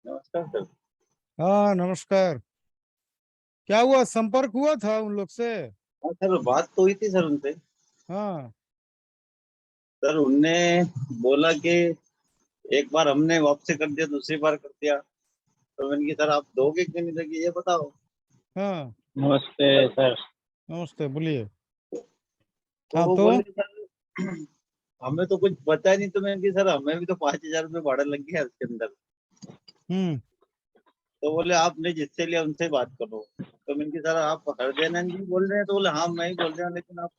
नमस्कार सर। हाँ नमस्कार। क्या हुआ, संपर्क हुआ था उन लोग से? हाँ सर, बात तो हुई थी सर उनसे। हाँ सर उनने बोला कि एक बार हमने वापसी कर दिया, दूसरी बार कर दिया। तो मैंने कहा सर आप दोगे कि नहीं दोगे ये बताओ। हाँ। नमस्ते सर। नमस्ते, बोलिए। तो हाँ वो तो। बोले सर हमें तो कुछ पता नहीं। तो मैंने कहा सर हमें भी तो 5,000 रुपये भाड़ा लग गया उसके अंदर। हम्म। तो बोले आपने जिससे लिया उनसे बात करो। तो मैंने कहा सर आप हरदयानंद जी बोल रहे हैं? तो बोले हाँ मैं ही बोल रहा हूँ, लेकिन आप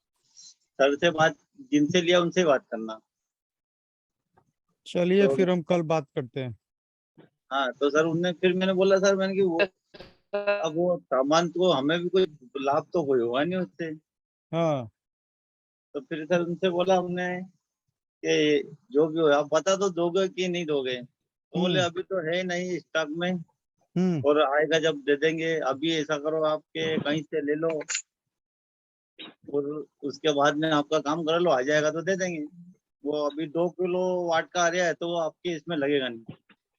सर से बात, जिनसे लिया उनसे बात करना। चलिए तो फिर हम कल बात करते हैं। हाँ, तो सर उनने फिर मैंने बोला सर, मैंने कि वो अब वो सामान तो हमें भी कोई लाभ तो कोई हुआ नहीं उससे। हाँ। तो फिर सर उनसे बोला हमने कि जो भी हो आप बता दो, दोगे कि नहीं दोगे। तो बोले हम्म। अभी तो है नहीं स्टॉक में, हम्म। और आएगा जब दे देंगे। अभी ऐसा करो आपके कहीं से ले लो, और उसके बाद में आपका काम कर लो, आ जाएगा तो दे देंगे। वो अभी 2 किलो वाट का आ रहा है तो वो आपके इसमें लगेगा नहीं।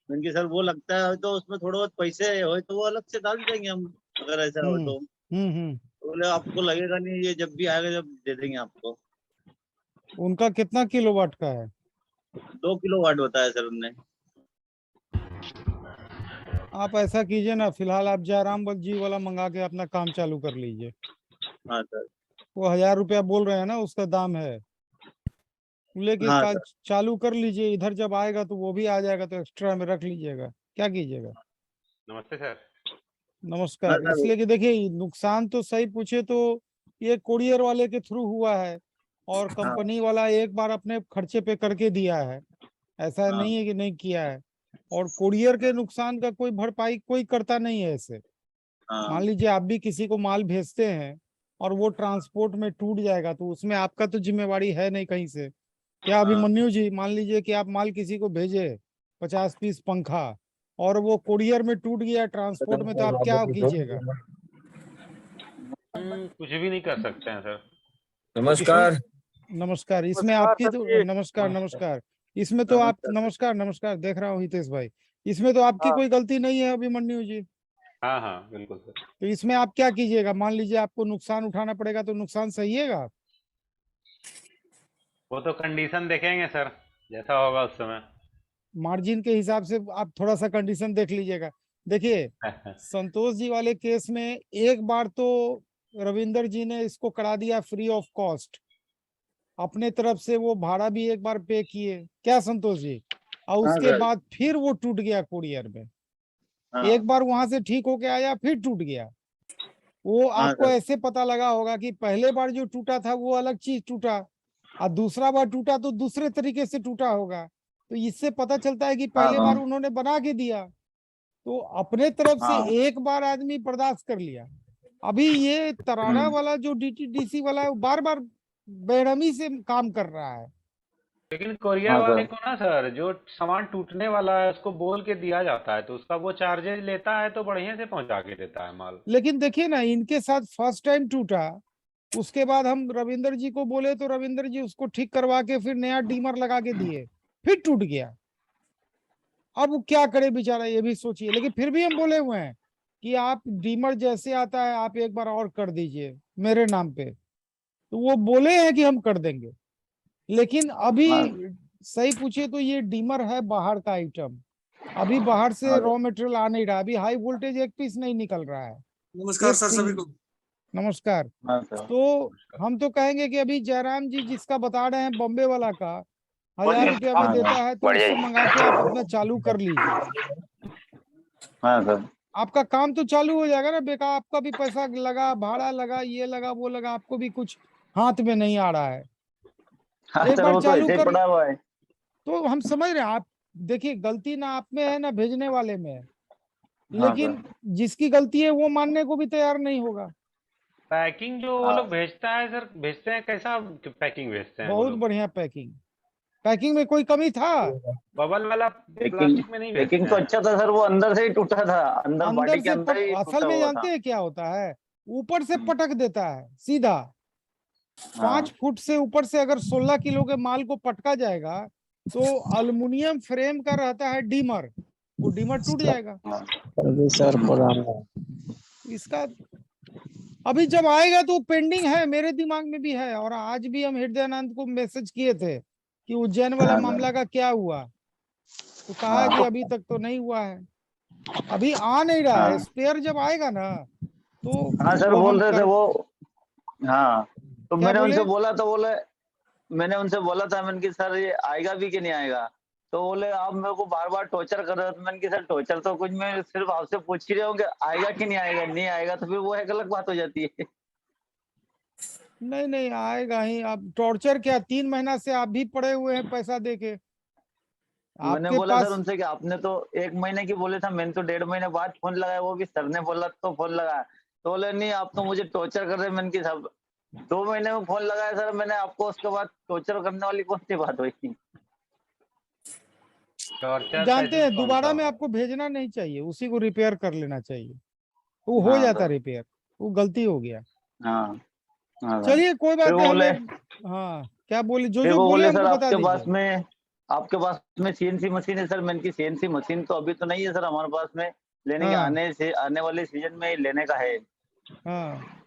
क्योंकि सर वो लगता है तो उसमें थोड़े बहुत पैसे हो तो वो अलग से डाल देंगे हम, अगर ऐसा हो हम्म। तो। हम्म। बोले आपको लगेगा नहीं, ये जब भी आएगा जब दे देंगे आपको। उनका कितना किलोवाट का है? 2 किलो वाट बताया सर उनने। आप ऐसा कीजिए ना, फिलहाल आप जयराम जी वाला मंगा के अपना काम चालू कर लीजिए। हाँ सर। वो 1000 रुपया बोल रहे हैं ना, उसका दाम है। लेके हाँ काज सर। चालू कर लीजिए, इधर जब आएगा तो वो भी आ जाएगा, तो एक्स्ट्रा में रख लीजिएगा। क्या कीजिएगा? नमस्ते सर। हाँ नमस्कार। सर। इसलिए कि देखिए, नुकसान तो सही पूछे तो ये कुरियर वाले के थ्रू हुआ है, और हाँ कंपनी वाला एक बार अपने खर्चे पे करके दिया है। ऐसा हाँ नहीं है कि नहीं किया है। और कुरियर के नुकसान का कोई भरपाई कोई करता नहीं है ऐसे। मान हाँ लीजिए आप भी किसी को माल भेजते हैं और वो ट्रांसपोर्ट में टूट जाएगा, तो उसमें आपका तो जिम्मेवारी है नहीं कहीं से। क्या हाँ अभिमन्यु जी, मान लीजिए कि आप माल किसी को भेजे 50 पीस पंखा, और वो कुरियर में टूट गया ट्रांसपोर्ट में, तो आप क्या कीजिएगा? कुछ भी नहीं कर सकते हैं सर। तो इसमें नमस्कार। नमस्कार, इसमें नमस्कार आपकी सर तो जी। नमस्कार नमस्कार। इसमें तो आप नमस्कार सर। नमस्कार नमस्कार, देख रहा हूँ हितेश भाई। इसमें तो आपकी हाँ कोई गलती नहीं है अभिमन्यु जी। हाँ हाँ बिल्कुल सर। तो इसमें आप क्या कीजिएगा? मान लीजिए आपको नुकसान उठाना पड़ेगा, तो नुकसान सहिएगा? वो तो कंडीशन देखेंगे सर, जैसा होगा उस समय। मार्जिन के हिसाब से आप थोड़ा सा कंडीशन देख लीजिएगा। देखिए, संतोष जी वाले केस में एक बार तो रविंदर जी ने इसको करा दिया फ्री ऑफ कॉस्ट। अपने तरफ से वो भाड़ा भी एक बार पे किए, क्या संतोष जी? और हाँ उसके सर। बाद फिर वो टूट गया कुरियर में। हाँ एक बार वहां से ठीक होके आया, फिर टूट गया। वो हाँ आपको सर। ऐसे पता लगा होगा कि पहले बार जो टूटा था वो अलग चीज टूटा, और दूसरा बार टूटा तो दूसरे तरीके से टूटा होगा। तो इससे पता चलता है कि हाँ पहले बार हाँ उन्होंने बना के दिया, तो अपने तरफ से हाँ एक बार आदमी बर्दाश्त कर लिया। अभी ये तराना वाला जो डीटीडीसी वाला है, वो बार बार बेरहमी से काम कर रहा है। लेकिन कोरियर हाँ वाले सर। को ना सर, जो सामान टूटने वाला है उसको बोल के दिया जाता है, तो उसका वो चार्जेज लेता है, तो बढ़िया से पहुंचा के देता है माल। लेकिन देखिए ना, इनके साथ फर्स्ट टाइम टूटा, उसके बाद हम रविंदर जी को बोले तो रविंदर जी उसको ठीक करवा के फिर नया डीमर लगा के दिए, फिर टूट गया। अब वो क्या करे बेचारा, ये भी सोचिए। लेकिन फिर भी हम बोले हुए हैं कि आप डीमर जैसे आता है आप एक बार और कर दीजिए मेरे नाम पे। तो वो बोले हैं कि हम कर देंगे। लेकिन अभी हाँ सही पूछे तो ये डीमर है बाहर का आइटम। अभी बाहर से हाँ रॉ सर। मटेरियल आ नहीं रहा, अभी हाई वोल्टेज एक पीस नहीं निकल रहा है। नमस्कार एक सर सभी को। नमस्कार। हाँ सर। तो हम तो कहेंगे कि अभी जयराम जी जिसका बता रहे हैं बॉम्बे वाला का 1000 रुपया में हाँ देता सर। है, तो उससे मंगा के आप अपना चालू कर लीजिए। हाँ सर। आपका काम तो चालू हो जाएगा ना, बेकार आपका भी पैसा लगा, भाड़ा लगा, ये लगा वो लगा, आपको भी कुछ हाथ में नहीं आ रहा है। हाँ एक सर, बार वो तो चालू ऐसे ही कर, पड़ा हुआ है। तो हम समझ रहे हैं आप। देखिए, गलती ना आप में है ना भेजने वाले में है। हाँ सर। लेकिन जिसकी गलती है वो मानने को भी तैयार नहीं होगा। पैकिंग जो वो लोग हाँ भेजता है सर, भेजते हैं कैसा पैकिंग भेजते हैं वो बहुत लोग? बढ़िया पैकिंग। पैकिंग में कोई कमी था? बबल वाला पैकिंग प्लास्टिक में नहीं पैकिंग भेजते तो हैं? अच्छा था सर, वो अंदर से ही टूटा था, अंदर अंदर बॉडी के से अंदर ही असल टूटा में हुआ जानते था। हैं क्या होता है? ऊपर से पटक देता है सीधा। हाँ 5 फुट से ऊपर से अगर 16 किलो के माल को पटका जाएगा, तो अल्युमिनियम फ्रेम का रहता है डीमर, वो डीमर टूट जाएगा। सर पुराना इसका अभी जब आएगा तो पेंडिंग है, मेरे दिमाग में भी है। और आज भी हम हृदयानंद को मैसेज किए थे कि उज्जैन वाला हाँ, मामला का क्या हुआ, तो कहा कि अभी तक तो नहीं हुआ है, अभी आ नहीं रहा है। हाँ। स्पेयर जब आएगा ना तो हाँ सर, वो हम बोल रहे थे कर। वो। हाँ, तो क्या मैंने बोले? उनसे बोला तो बोले, मैंने उनसे बोला था, मैंने कि सर ये आएगा भी कि नहीं आएगा। तो बोले आप मेरे को बार बार टॉर्चर कर रहे हो। तो मैंने कि सर टॉर्चर तो कुछ, मैं सिर्फ आपसे पूछ ही रहा हूँ कि आएगा कि नहीं आएगा। नहीं आएगा तो फिर वो एक अलग बात हो जाती है। नहीं नहीं आएगा ही। अब टॉर्चर क्या, 3 महीना से आप भी पड़े हुए हैं पैसा देके मैंने आपके बोला सर पास। उनसे कि आपने तो 1 महीने की बोले था, मैंने तो 1.5 महीने बाद फोन लगाया, वो भी सर ने बोला तो फोन लगाया। तो बोले नहीं आप तो मुझे टॉर्चर कर रहे हैं। मैंने कि सब 2 महीने में फोन लगाया सर मैंने आपको, उसके बाद टॉर्चर करने वाली कौन सी बात हुई? टॉर्चर का जानते इसमें हैं कौन सा दोबारा में हो? आपको भेजना नहीं चाहिए, उसी को रिपेयर कर लेना चाहिए, वो हो हाँ जाता सर। रिपेयर, वो गलती हो गया। हाँ। हाँ सर। चलिए कोई फिर बात वो नहीं, बोले, हमें हाँ क्या बोले, जो फिर जो वो बोले बोले हमको सर बता दीजिए। आपके पास में सीएनसी मशीन है सर। मैंने की सीएनसी मशीन तो अभी तो नहीं है सर हमारे पास में, लेने के हाँ आने वाले सीजन में ही लेने का है। हाँ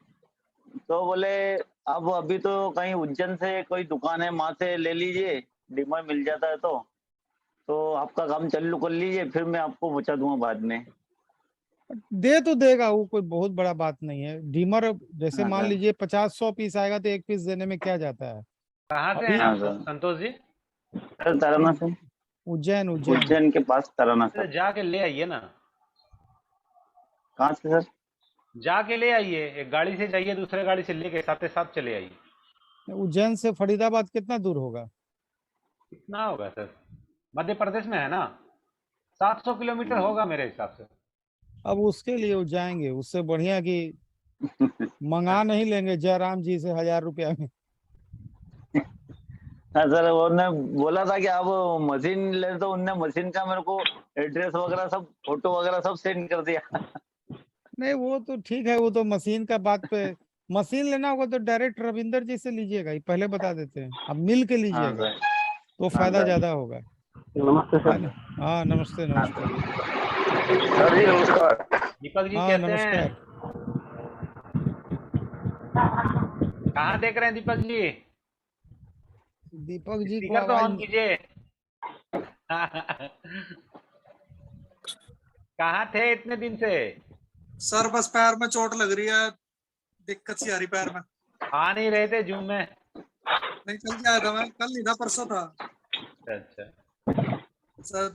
तो बोले अब अभी तो कहीं उज्जैन से कोई दुकान है, वहां से ले लीजिए, डीमर मिल जाता है तो आपका काम चालू कर लीजिए, फिर मैं आपको पहुंचा दूंगा बाद में। दे तो देगा, वो कोई बहुत बड़ा बात नहीं है। डीमर जैसे हाँ मान सर। लीजिए 50-100 पीस आएगा तो एक पीस देने में क्या जाता है। कहाँ से हैं अभी हाँ आप सर। संतोष जी? सर तराना से। उज्जैन उज्जैन उज्जैन के पास तराना तो सर। जाके ले आइए ना, कहाँ से सर? जाके ले आइए, एक गाड़ी से जाइए, दूसरे गाड़ी से लेके साथ साथ चले आइए। उज्जैन से फरीदाबाद कितना दूर होगा? कितना होगा सर? मध्य प्रदेश में है ना, 700 किलोमीटर होगा मेरे हिसाब से। अब उसके लिए वो जाएंगे, उससे बढ़िया कि मंगा नहीं लेंगे जयराम जी से 1000 रुपया में। हाँ सर, वो ने बोला था कि आप मशीन ले, तो उनने मशीन का मेरे को एड्रेस वगैरह सब, फोटो वगैरह सब सेंड कर दिया। नहीं वो तो ठीक है, वो तो मशीन का बात पे। मशीन लेना होगा तो डायरेक्ट रविंदर जी से लीजिएगा, ये पहले बता देते हैं, अब मिल के हाँ लीजिएगा सर। तो हाँ फायदा सर। ज्यादा होगा, नमस्ते है सर। ना? हाँ नमस्ते हाँ नमस्ते। सर। सर जी नमस्कार। दीपक जी हाँ कैसे हैं? नमस्कार। कहाँ देख रहे हैं दीपक जी? दीपक जी को स्पीकर तो ऑन आवाज कीजिए। कहाँ थे इतने दिन से? सर बस पैर में चोट लग रही है, दिक्कत सी आ रही पैर में। आ नहीं रहे थे जूम में? नहीं कल क्या था, मैं कल नहीं था परसों था। अच्छा। सर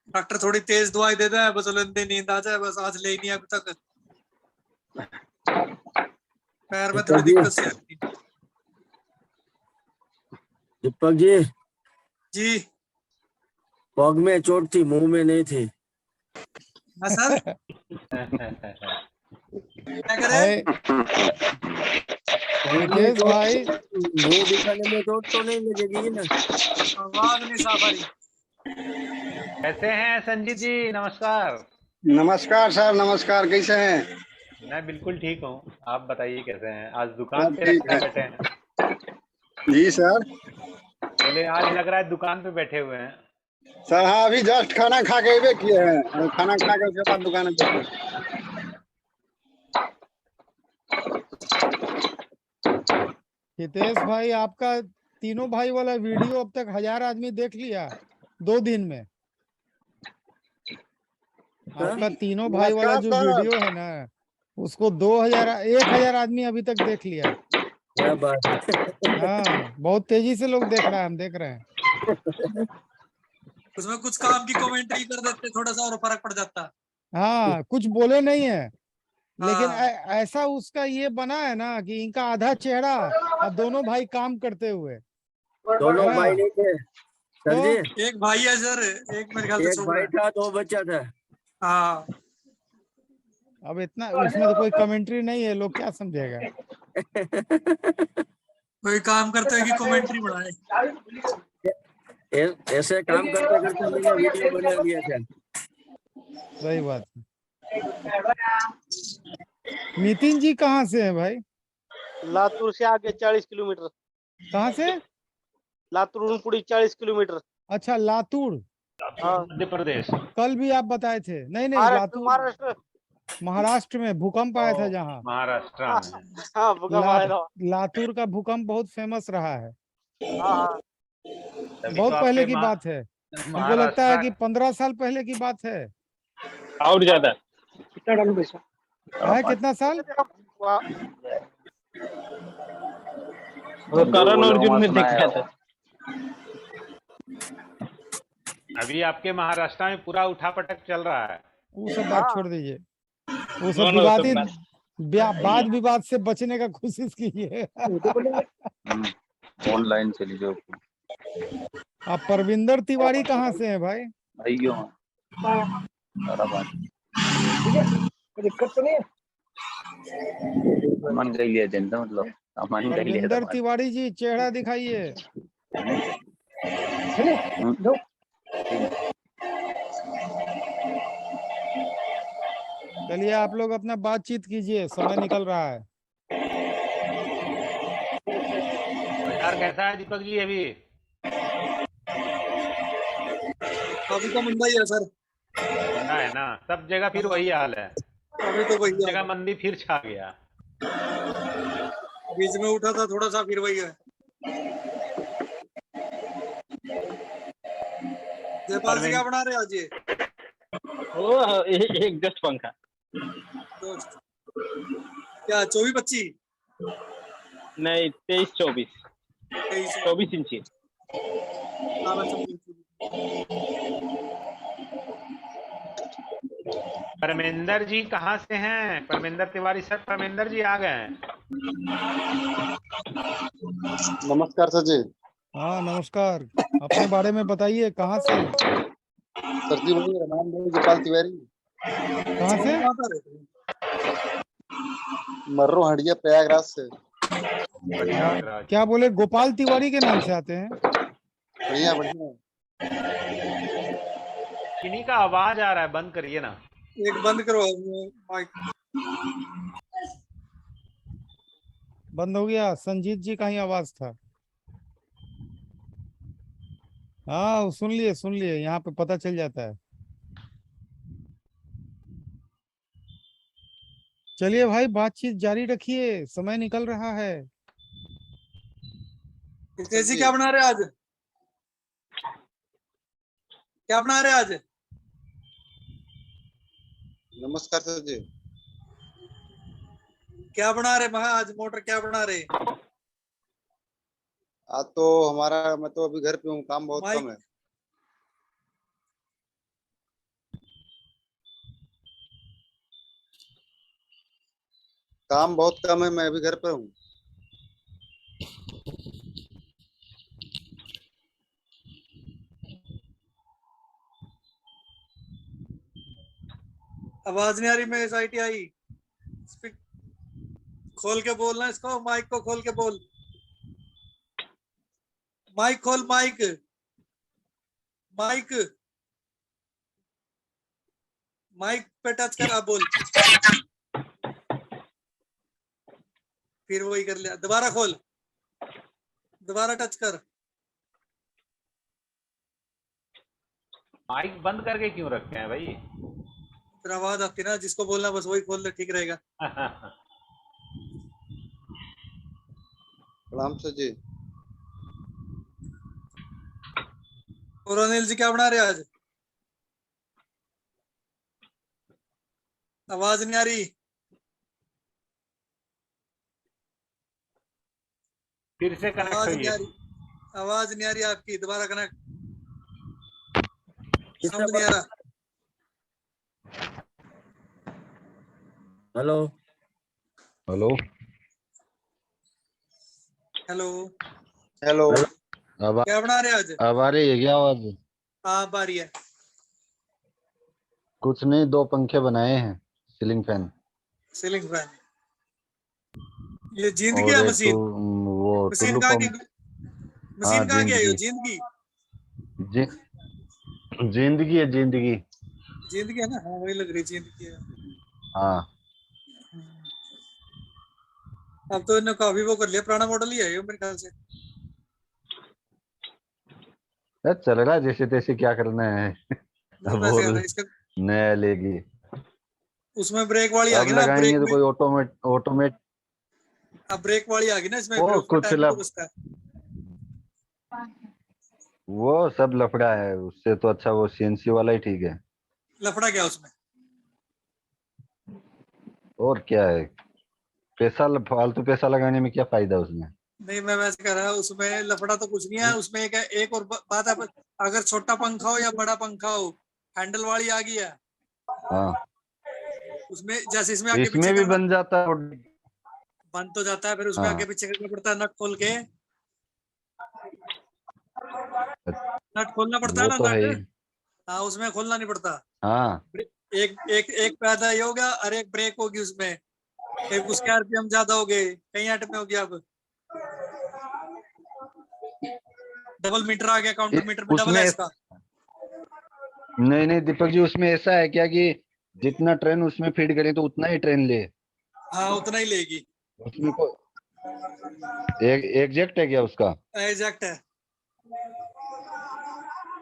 डॉक्टर थोड़ी तेज दवाई दे दे, बस बोले नींद आ जाए, बस आज ले ही नहीं अभी तक। पैर में थोड़ी दिक्कत सी आ रही थी। दीपक जी, जी पग में चोट थी, मुंह में नहीं थी। हाँ सर क्या करे? है रितेश भाई। मुंह दिखाने में चोट तो नहीं लगेगी ना? आवाज नहीं साफ आ रही। कैसे हैं संजीत जी? नमस्कार। नमस्कार सर, नमस्कार। कैसे हैं? मैं बिल्कुल ठीक हूँ, आप बताइए कैसे हैं? आज दुकान सब पे ठीक लगता है। बैठे हैं। जी सर। बोले आज लग रहा है दुकान पे बैठे हुए हैं। सर हाँ, अभी जस्ट खाना खा के अबे किए हैं, और खाना खा के उसके बाद दुकान पे बैठे। हितेश भाई आपका तीनों भाई वाला वीडियो अब तक 1000 आदमी देख लिया 2 दिन में। आपका तीनों भाई वाला नमस्कार जो सर। वीडियो है ना, उसको 1000 आदमी अभी तक देख लिया। क्या बात है। हाँ बहुत तेजी से लोग देख रहा है, हम देख रहे हैं। उसमें कुछ काम की कमेंट्री कर देते, थोड़ा सा और फर्क पड़ जाता। हाँ कुछ बोले नहीं है, लेकिन हाँ ऐसा उसका ये बना है ना कि इनका आधा चेहरा और दोनों भाई काम करते हुए, दोनों है भाई ना? नहीं थे सर तो जी, एक भाई है सर, एक मेरे ख्याल से एक छोड़ भाई रहा है। था, 2 बच्चा था। हाँ अब इतना उसमें तो कोई कमेंट्री नहीं है, लोग क्या समझेगा। कोई काम करते हुए की कमेंट्री बनाए। ऐसे काम करते करते मैंने वीडियो बना लिया था। सही बात है। नितिन जी कहाँ से है भाई? लातूर से आगे 40 किलोमीटर। कहाँ से? लातूर उनपुड़ी 40 किलोमीटर। अच्छा लातूर। हाँ। मध्य प्रदेश। कल भी आप बताए थे। नहीं नहीं, महाराष्ट्र लातूर महाराष्ट्र महाराष्ट्र में भूकंप आया था जहाँ। महाराष्ट्र हाँ में। हाँ, भूकंप आया था। लातूर का भूकंप बहुत फेमस रहा है। हाँ हाँ, तभी बहुत तो पहले आपके की बात है, हमको लगता है कि महाराष्ट्र 15 साल पहले की बात है। और ज्यादा है कितना साल? वो करण अर्जुन में देखा था। अभी आपके महाराष्ट्र में पूरा उठापटक चल रहा है। वो सब बात छोड़ दीजिए, वो सब वो विवादित बात। वाद विवाद से बचने का कोशिश कीजिए। ऑनलाइन चली जाओ आप परविंदर तिवारी कहाँ से हैं भाई? भाइयों सारा बात दिक्कत तो नहीं है। सामान का ही लिया जनता मतलब सामान का ही लिया परविंदर सामान। तिवारी जी, चेहरा दिखाइए। चलिए आप लोग अपना बातचीत कीजिए, समय निकल रहा है। बाजार कैसा है दीपक जी अभी? अभी तो मंदा ही है सर। मंदा है ना, सब जगह फिर वही हाल है। अभी तो वही सब जगह है। मंदी फिर छा गया। बीच में उठा था थोड़ा सा, फिर वही है। जयपाल जी क्या बना रहे हैं आज ये? वो एक जस्ट पंखा। दोस्त क्या 24-25? नहीं 23-24 23? 24 इंची। हाँ, मैं समझ गया। परमेंदर जी कहाँ से हैं? परमेंदर तिवारी सर, परमेंदर जी आ गए हैं। नमस्कार सर जी। हाँ नमस्कार, अपने बारे में बताइए, कहाँ से हैं? सर जी वही रमान भाई गोपाल तिवारी, कहाँ से? कहाँ पर रहते हैं? मर्रो हंडिया प्रयागराज से। प्रयागराज। क्या बोले, गोपाल तिवारी के नाम से आते हैं? बढ़िया बढ़िया। किन्हीं का आवाज आ रहा है, बंद करिए ना। एक बंद करो माइक। बंद हो गया? संजीत जी का ही आवाज था। हाँ सुन लिए, यहाँ पे पता चल जाता है। चलिए भाई, बातचीत जारी रखिए, समय निकल रहा है। हितेश जी क्या बना रहे आज? क्या बना रहे आज? नमस्कार सर जी। क्या बना रहे महा आज? मोटर क्या बना रहे? आज तो हमारा, मैं तो अभी घर पे हूँ, काम बहुत माइक- कम है। काम बहुत कम है, मैं अभी घर पर हूँ। आवाज नहीं आ रही। मैं SITI खोल के बोलना इसको, माइक को खोल के बोल। माइक खोल, माइक माइक माइक पे टच कर, अब बोल। फिर वही कर लिया, दोबारा खोल, दोबारा टच कर। माइक बंद करके क्यों रखे हैं भाई? फिर आवाज आती ना, जिसको बोलना बस वही खोल ले, ठीक रहेगा। प्रणाम सर जी। और अनिल जी क्या बना रहे आज? आवाज नहीं आ रही। फिर से कनेक्ट आवाज नहीं आ होइए। रही, आवाज नहीं आ रही आपकी, दोबारा कनेक्ट। समझ नहीं आ रहा। Hello hello hello, hello. अब क्या बना रहे आज? अब आ रही है क्या आवाज? हाँ बारी है। कुछ नहीं, 2 पंखे बनाए हैं, सीलिंग फैन सीलिंग फैन। ये जिंदगी और है एक मशीन? वो मशीन टुल्लू कहाँ की? पंप। मशीन कहाँ की है? ये जिंदगी जिंदगी, जिंदगी है, जिंदगी। जिंदगी है ना? हाँ वही लग रही, जिंदगी है। हाँ अब तो इन्होंने काफी वो कर लिया, पुराना मॉडल ही है ये मेरे ख्याल से। चल रहा है जैसे तैसे, क्या करना है। अब वैसे और कर रहा है इसका। नया लेगी। उसमें ब्रेक वाली आ अब गई ना, ब्रेक लगाएंगे तो में कोई ऑटोमेट अब ब्रेक वाली आ गई ना इसमें, वो फिर उसमें कुछ टाइम तो बचता है। वो सब लफड़ा है, उससे तो अच्छा वो सीएनसी वाला ही ठीक है। लफड़ा क्या उसमें? और क्या है, फालतू पैसा लगाने में क्या फायदा उसमें। नहीं, मैं वैसे कह रहा हूँ, उसमें लफड़ा तो कुछ नहीं है। उसमें एक और बात है, अगर छोटा पंखा हो या बड़ा पंखा हो, हैंडल वाली आ गई है हाँ, उसमें, जैसे इसमें आगे पीछे इसमें भी करना बन जाता है। बंद तो जाता है, फिर उसमें हाँ, आगे पीछे करना पड़ता है, नट खोल के। नट खोलना पड़ता है वो ना, तो है ही। नट। हाँ, उसमें खोलना नहीं पड़ता। हाँ, एक एक एक पैदा ये होगा और एक ब्रेक होगी उसमें। एक उसके आरपीएम ज्यादा हो गए, कहीं हट में हो गया। अब डबल मीटर आ गया, काउंटर मीटर में डबल है उसमें इसका। नहीं नहीं दीपक जी, उसमें ऐसा है क्या कि जितना ट्रेन उसमें फीड करें तो उतना ही ट्रेन ले। हाँ, उतना ही लेगी। उसमें को एग्जैक्ट है क्या उसका। एग्जैक्ट है।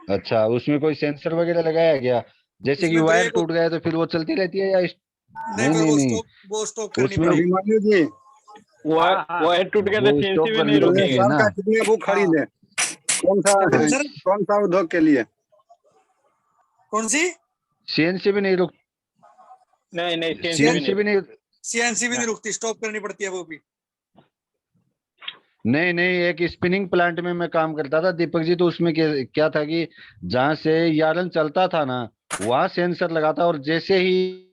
अच्छा, उसमें कोई सेंसर वगैरह लगाया गया, जैसे कि उसमें वायर ब्रेक टूट गया तो फिर वो चलती रहती है या नहीं, नहीं फिर नहीं नहीं, वो स्टॉप करनी उसमें पड़ेगी। अभिमन्यु जी, हाँ हाँ वायर टूट गया तो वो सीएनसी स्टॉप भी करनी नहीं तो रुकेगी। पड़ेगी साल ना। का कितने बुक हाँ, खरीदे, सर कौन सा उद्योग के लिए? कौन सी? सीएनसी भी नहीं रुक नहीं नहीं सीएनसी भी सीएनसी नहीं। भी नहीं। सीएनसी भी नहीं रुकती, स्टॉप करनी पड़ती है वो भी। नहीं नहीं, एक स्पिनिंग प्लांट में मैं काम करता था दीपक जी, तो उसमें क्या था कि जहां से यार्न चलता था ना, वहां सेंसर लगा था, और जैसे ही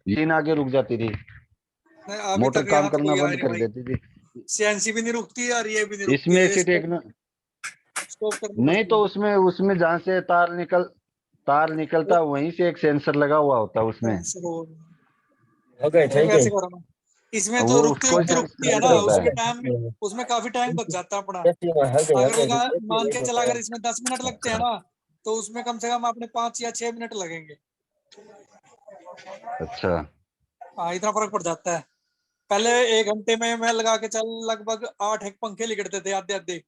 लाइन आगे रुक जाती थी, नहीं, अभी मोटर तक काम यहाँ तो करना कोई आया बंद नहीं कर भाई। देती थी। सीएनसी भी नहीं रुकती और ये भी नहीं रुकती इसमें है, ऐसी टेक्नो स्टॉप करनी नहीं, पड़ती तो है। उसमें उसमें जहां से तार निकलता, वहीं से एक सेंसर लगा हुआ होता है उसमें। नहीं, वैसे करो ना। इसमें तो वो रुकती उसको रुकती रुकती है सेंस ना, करता उसमें है। टाइम, उसमें काफी टाइम बच जाता है अपना। अगर मान के चला, अगर इसमें 10 मिनट लगते हैं अच्छा ना, तो उसमें कम से कम अपने 5 या 6 मिनट लगेंगे। अच्छा। हाँ, इतना फर्क पड़ जाता है। पहले 1 घंटे में मैं लगा के चल लगभग 8 एक पंखे लिखते थे, आधे आधे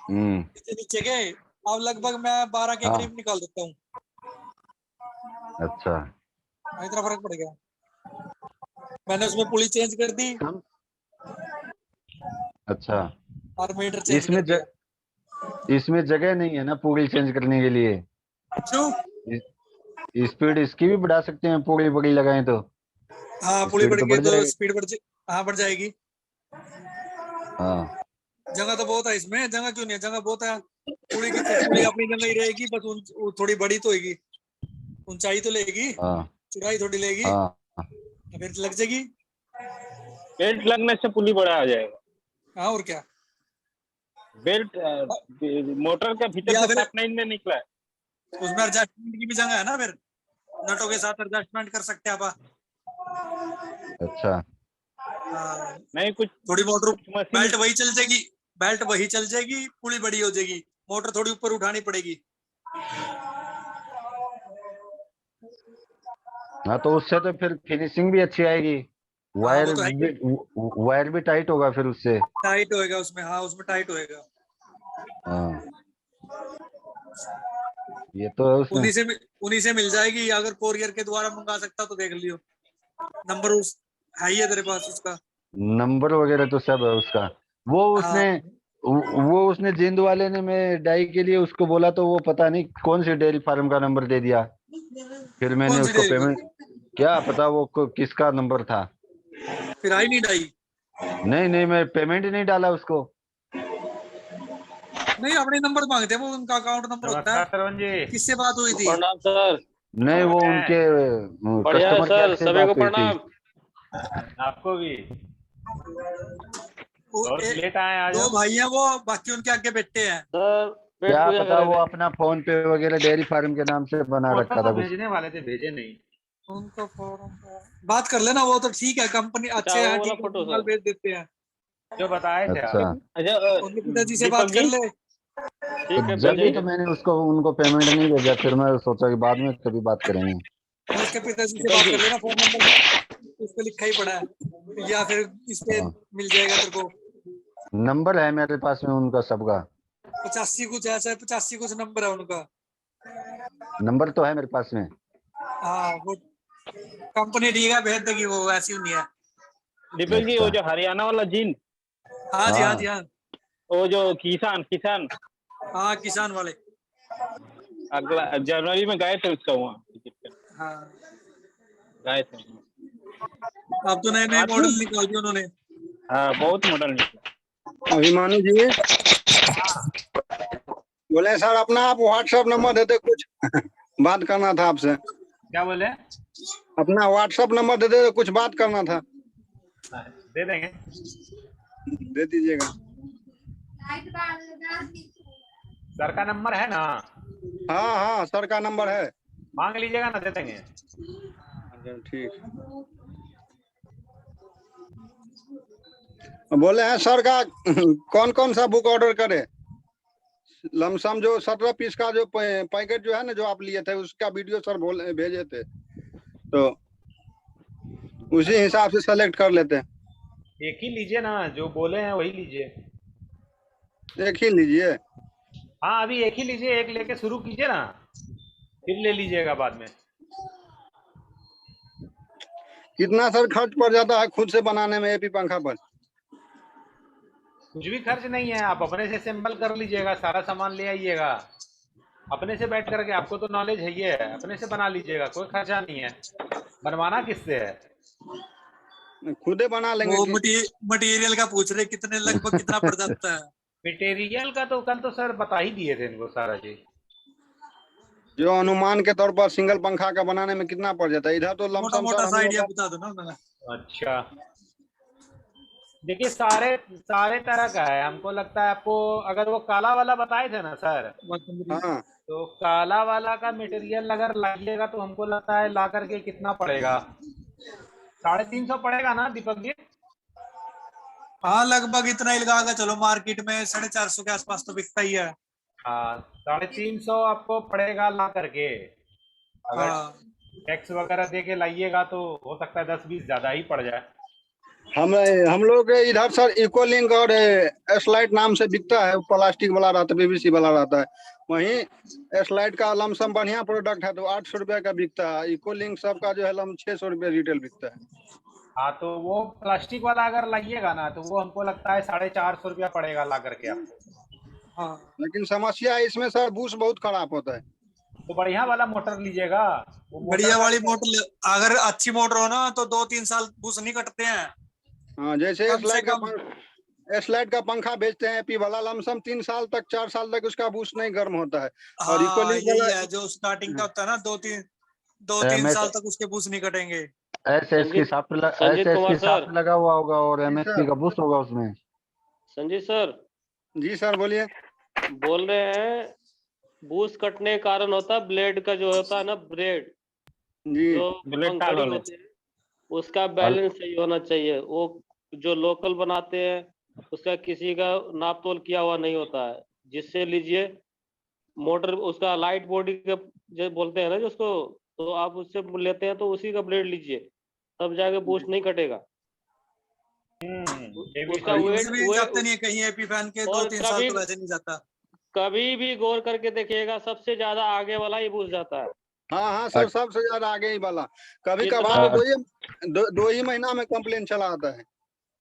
हम्म। नीचे के। अब लगभग मैं 12 के हाँ, करीब निकाल देता हूँ। अच्छा हाँ, इतना फर्क पड़ गया। मैंने उसमें पुली चेंज कर दी अच्छा। और मीटर चेंज इसमें कर दिया। इसमें जगह नहीं है ना पूरी चेंज करने के लिए। क्यों? स्पीड इसकी भी बढ़ा सकते हैं, पूरी बड़ी लगाएं तो हाँ, पुली स्पीड बढ़ तो गई बढ़ तो जाएगी। स्पीड हाँ, बढ़ जाएगी। हाँ, जगह तो बहुत है इसमें, जगह क्यों नहीं है, जगह बहुत है। पुली अपनी जगह ही रहेगी, बस थोड़ी बड़ी तो होगी, ऊंचाई तो लेगी, हाँ, चौड़ाई थोड़ी लेगी, हाँ, फिर लग जाएगी। बेल्ट लगने से पुली बड़ा आ जाएगा। हाँ, और क्या। बेल्ट मोटर का भीतर या से फिर शार्प नहीं निकला है। उसमें एडजस्टमेंट की भी जगह है ना, फिर नटों के साथ एडजस्टमेंट कर सकते हैं आप। अच्छा। हाँ, नहीं कुछ थोड़ी मोटर, मशीन। बेल्ट वही चल जाएगी, बेल्ट वही चल जाएगी, पुली बड़ी हो जाएगी, मोटर थोड़ी ऊपर उठानी पड़ेगी। हाँ, तो उससे तो फिर फिनिशिंग भी अच्छी आएगी। हाँ, वो तो है ही। वायर भी टाइट होगा फिर उससे। टाइट होएगा उसमें, हाँ, उसमें टाइट होएगा। हाँ, ये तो है उसमें। उन्हीं से मिल जाएगी। अगर कोरियर के द्वारा मंगा सकता तो देख लियो, नंबर उस है ही है तेरे पास उसका। नंबर वगैरह तो सब है उसका। वो हाँ, उसने वो उसने जिंद वाले ने, मैं डाई के लिए उसको बोला तो वो पता नहीं कौन सी डेयरी फार्म का नंबर दे दिया। फिर मैंने कौन सी उसको डेयरी पेमेंट, क्या पता वो किसका नंबर था। फिर आई नहीं डाई? नहीं नहीं, मैं पेमेंट ही नहीं डाला उसको। नहीं, अपने नंबर मांगते हैं वो, उनका अकाउंट नंबर होता नमस्कार है। सरवन जी। किससे बात हुई थी? प्रणाम सर। नहीं, वो हैं? उनके बढ़िया है कस्टमर केयर सर, से सभी को बात हुई थी। प्रणाम। आपको भी। वो बहुत लेट आए आज। 2 भाई हैं वो, बाकी उनके आगे बैठे हैं। सर पेट क्या पूजा पता वो करेंगे। अपना फोन पे वगैरह डेयरी फार्म के नाम से बना फोटो रखा तो था कुछ। भेजने वाले थे, भेजे नहीं। उनको फॉर्म बात कर लेना, वो तो ठीक है, कंपनी अच्छा, अच्छे वो हैं, वाला ठीक है, फोटो माल सर। भेज देते हैं। जो बताए थे अच्छा, आप। अच्छा उनके पिताजी से दीपक बात कर जी ले। ठीक है, जब भी तो भेजिए। मैंने उनको पेमेंट नहीं भेजा, फिर मैं सोचा कि बाद में कभी बात करेंगे। उसके पिताजी से दीपक बात जी कर लेना, फोन नंबर उस पे लिखा ही पड़ा है, या फिर इस पे हाँ, मिल जाएगा तेरे को। नंबर है मेरे पास में उनका सबका, 85 कुछ ऐसा है, 85 कुछ नंबर है उनका। नंबर तो है मेरे पास में। हाँ वो कंपनी ठीक है, भेज देगी वो, ऐसी नहीं है। दीपक जी वो अच्छा। जो हरियाणा वाला जीन, हाँ जी, हाँ हाँ। जी, हाँ वो जो किसान हाँ, किसान वाले। अगला जनवरी में गए थे उसका वहाँ विजिट करने हाँ गए थे। अब तो नए नए मॉडल निकाल दिए उन्होंने। हाँ बहुत मॉडल निकला। अभिमानी जी बोले सर अपना आप व्हाट्सएप नंबर देते, कुछ बात करना था आपसे। क्या बोले? अपना व्हाट्सएप नंबर दे दे, कुछ बात करना था। दे देंगे। दे दीजिएगा। सर का नंबर है ना? हाँ हाँ सर का नंबर है। मांग लीजिएगा ना, दे देंगे। अच्छा, ठीक। बोले हैं सर का कौन कौन सा बुक ऑर्डर करे? लमसम जो 17 पीस का जो पैकेट जो है ना, जो आप लिए थे, उसका वीडियो सर भेजे थे, तो उसी हिसाब से सेलेक्ट कर लेते हैं। एक ही लीजिए ना, जो बोले हैं वही लीजिए। एक ही लीजिए। हाँ अभी एक ही लीजिए, एक लेके शुरू कीजिए ना, फिर ले लीजिएगा बाद में। कितना सर खर्च पड़ जाता है खुद से बनाने में एपी पंखा पर? कुछ भी खर्च नहीं है, आप अपने से असेंबल कर लीजिएगा, सारा सामान ले आइएगा, अपने से बैठ करके, आपको तो नॉलेज है, ये है, अपने से बना लीजिएगा, कोई खर्चा नहीं है। बनवाना किससे है? खुदे बना लेंगे वो कि? मटेरियल का पूछ रहे, कितने लगभग कितना पड़ जाता है? मटेरियल का तो कल तो सर बता ही दिए थे इनको सारा चीज। जो अनुमान के तौर पर सिंगल पंखा का बनाने में कितना पड़ जाता है? इधर तो मोटा लमसम मोटा सर सा हम लोग आइडिया का बता दो ना उन्होंने। अच्छा देखिए, सारे सारे तरह का है, हमको लगता है आपको, अगर वो काला वाला बताए थे ना सर, हाँ तो काला वाला का मटेरियल अगर लाइएगा तो हमको लगता है ला करके कितना पड़ेगा, 350 पड़ेगा ना दीपक जी? हाँ लगभग इतना ही लगा, चलो मार्केट में 450 के आसपास तो बिकता ही है। हाँ 350 आपको पड़ेगा ला करके। अगर हाँ टैक्स वगैरह दे के लाइएगा तो हो सकता है 10-20 ज्यादा ही पड़ जाए। हम लोग इधर सर इकोलिंक और एसलाइट नाम से बिकता है, प्लास्टिक वाला रहता है, पीवीसी वाला रहता है। वहीं एसलाइट का लमसम बढ़िया प्रोडक्ट है तो 800 रुपया का बिकता है। इकोलिंक सबका जो है 600 रुपया रिटेल बिकता है। हाँ तो वो प्लास्टिक वाला अगर लाइएगा ना तो वो हमको लगता है 450 रुपया पड़ेगा ला करके आपको। हाँ लेकिन समस्या है इसमें सर, बूस बहुत खराब होता है। तो बढ़िया वाला मोटर लीजिएगा। वो मोटर बढ़िया का वाली मोटर, अगर अच्छी मोटर हो ना तो 2-3 साल बूस नहीं कटते हैं। हाँ जैसे कम से कम एसलाइट का पंखा बेचते हैं एपी वाला, लमसम 3 साल तक 4 साल तक उसका बूस नहीं गर्म होता है। और हाँ इकोलिंक यही वाला है जो स्टार्टिंग का होता है ना, 2-3 साल तक उसके बूस नहीं कटेंगे। एसएस की संजीत कुमार सर, लगा हुआ होगा और जी एमएसपी सर। का बूस्ट होगा उसमें। संजीत सर जी सर बोलिए। बोल रहे हैं बूस्ट कटने का कारण होता है ब्लेड का जो होता है ना, ब्लेड जी जो बुलेट टाल पंखड़ी वाले। होती है उसका बैलेंस सही होना चाहिए। वो जो लोकल बनाते हैं उसका किसी का नाप तोल किया हुआ नहीं होता है, जिससे लीजिए मोटर उसका लाइट बॉडी का जो बोलते हैं ना जिसको, तो आप उससे लेते हैं तो उसी का ब्लेड लीजिए, तब जाके बूस्ट नहीं कटेगा। ये भी उसका सही। बूस भी जाते वेट नहीं है कहीं एपी फैन के, और 2-3 साल कभी तो वैसे नहीं जाता। कभी भी गौर करके देखिएगा सबसे ज्यादा आगे वाला ही बूस्ट जाता है। हाँ हाँ सर, सबसे ज्यादा आगे ही वाला। कभी जितना कभार तो दो ही महीना में कंप्लेन चला आता है।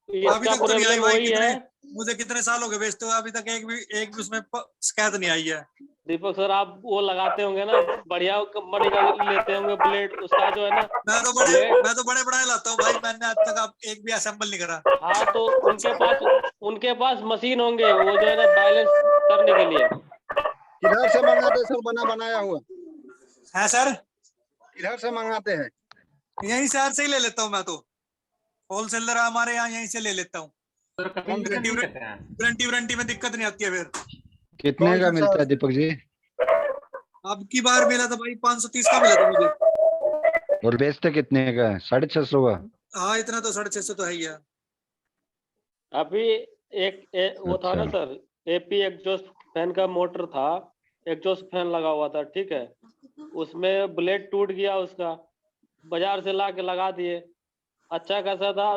अभी इसका तक तो नहीं आई प्रॉब्लम भाई, वही है। मुझे कितने साल हो गए बेचते हुए, अभी तक एक भी उसमें शिकायत नहीं आई है। दीपक सर आप वो लगाते होंगे ना, बढ़िया कंपनी का लेते होंगे ब्लेड, उसका जो है ना मैं तो ब्लेड। बड़े लाता हूँ भाई, मैंने आज तक एक भी असेंबल नहीं करा। हाँ तो उनके पास मशीन होंगे वो जो है ना बैलेंस करने के लिए। किधर से मंगाते सर बना बनाया हुआ? है सर, किधर से मंगाते हैं? यहीं शहर से ही ले लेता हूँ मैं तो, होलसेलर हमारे यहाँ यहीं से ले लेता हूँ। सर कहीं से नहीं लेते हैं। वारंटी में दिक्कत नहीं आती है फिर। कितने कौन का सा मिलता सर? है दीपक जी? अब की बार मिला था भाई 530 का मिला था मुझे। और बेचते कितने का है? 650 का? हाँ इतना तो 650 तो है ही है। अभी वो था ना अच्छा। सर, एपी एग्जॉस्ट फैन का मोटर था, एग्जॉस्ट फैन लगा हुआ था, ठीक है, उसमें ब्लेड टूट गया उसका, बाजार से ला के लगा दिए, अच्छा खासा था,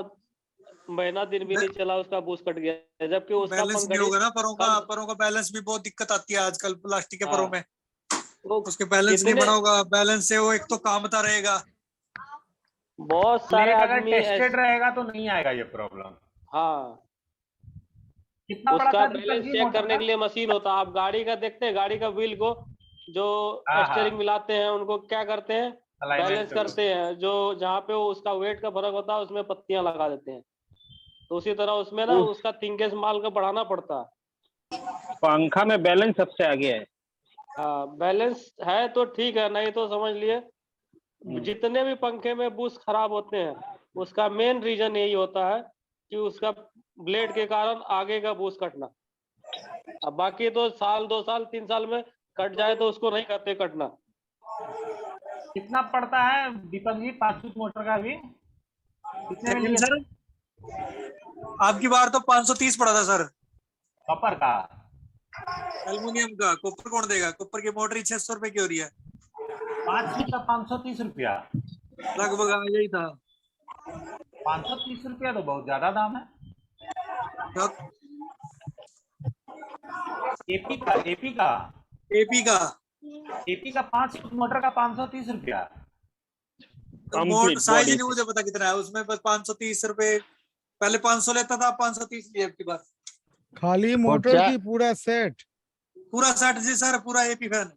महीना दिन भी नहीं चला उसका बूस्ट कट गया, जबकि उसका बैलेंस नहीं पंखड़ी होगा ना परों का, कम- परों का बैलेंस भी बहुत दिक्कत आती है आजकल प्लास्टिक के हाँ। परों में। वो उसके बैलेंस नहीं कितने बना होगा, बैलेंस से वो एक तो कामता रहेगा। बहुत सारे प्लेट अगर आदमी टेस्टेड रहेगा तो नहीं आएगा ये प्रॉब्लम। हाँ, कितना बड़ा उसका था दीपक बैलेंस जी चेक मोटर करने का? के लिए मशीन होता है। आप गाड़ी का देखते हैं, गाड़ी का व्हील को जो हाँ, स्टीयरिंग हाँ। मिलाते हैं उनको क्या करते हैं, Alignment बैलेंस करो। करते हैं। जो जहाँ पे वो उसका वेट का फर्क होता है उसमें पत्तियां लगा देते हैं। तो उसी तरह उसमें ना उसका थिंकेस माल का बढ़ाना पड़ता है। पंखा में बैलेंस सबसे आगे है। हाँ, बैलेंस है तो ठीक है, नहीं तो समझ लिए जितने भी पंखे में बूस्ट खराब होते हैं उसका मेन रीजन यही होता है कि उसका ब्लेड के कारण आगे का बूस्ट कटना। अब बाकी तो साल 2 साल 3 साल में कट जाए तो उसको नहीं करते कटना। कितना पड़ता है दीपक जी 5 फुट मोटर का भी? कितने में लिए सर आपकी बार तो 530 पड़ा था सर, कॉपर का? एल्युमिनियम का। कॉपर कौन देगा? कॉपर की मोटर ही 600 रुपए की हो रही है 5 फुट का 530 रुपया। लगभग। हाँ, यही था। 530 रुपया तो बहुत ज्यादा दाम है। एपी का एपी का 5 फुट मोटर का 530 रुपया। मोटर साइज ही नहीं मुझे पता कितना है उसमें, बस 530 रुपए। पहले 500 लेता था, 530 लिया आपकी बार। खाली मोटर की पूरा सेट? पूरा सेट जी सर, पूरा एपी फैन।